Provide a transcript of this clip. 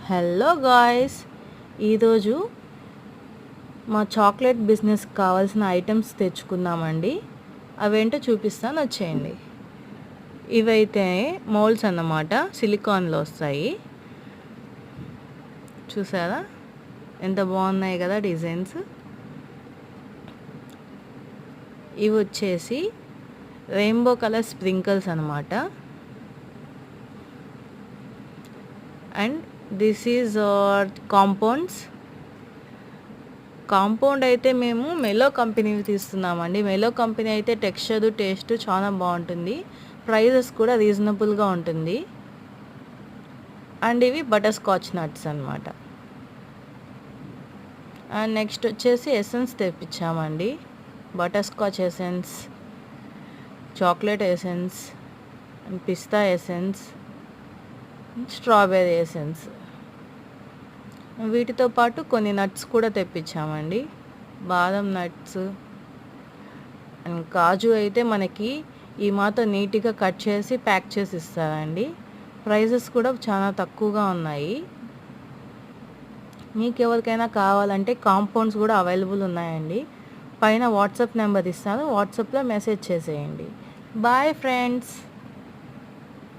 Hello guys, ఈరోజు మా chocolate బిజినెస్కి కావాల్సిన ఐటమ్స్ తెచ్చుకుందామండి. అవేంటో చూపిస్తాను, వచ్చేయండి. ఇవైతే మోల్డ్స్ అన్నమాట, సిలికాన్లో వస్తాయి. చూసారా ఎంత బాగున్నాయి కదా డిజైన్స్. ఇవి వచ్చేసి రెయిన్బో కలర్ స్ప్రింకిల్స్ అన్నమాట. అండ్ దిస్ ఈజ్ కాంపౌండ్ అయితే మేము మెలో కంపెనీ తీస్తున్నామండి. మెలో కంపెనీ అయితే టెక్స్చర్ టేస్ట్ చాలా బాగుంటుంది, ప్రైజెస్ కూడా రీజనబుల్గా ఉంటుంది. అండ్ ఇవి బటర్ స్కాచ్ నట్స్ అనమాట. అండ్ నెక్స్ట్ వచ్చేసి ఎసెన్స్ తెప్పించామండి. Butter scotch essence, chocolate essence, pista essence, strawberry essence. వీటితో పాటు కొన్ని నట్స్ కూడా తెప్పించామండి. బాదం నట్స్ అండ్ కాజు అయితే మనకి ఈ మాత్రం నీట్గా కట్ చేసి ప్యాక్ చేసి ఇస్తారండి. ప్రైజెస్ కూడా చాలా తక్కువగా ఉన్నాయి. మీకు ఎవరికైనా కావాలంటే కాంపౌండ్స్ కూడా అవైలబుల్ ఉన్నాయండి. పైన వాట్సాప్ నెంబర్ ఇస్తాను, వాట్సాప్లో మెసేజ్ చేసేయండి. Bye friends.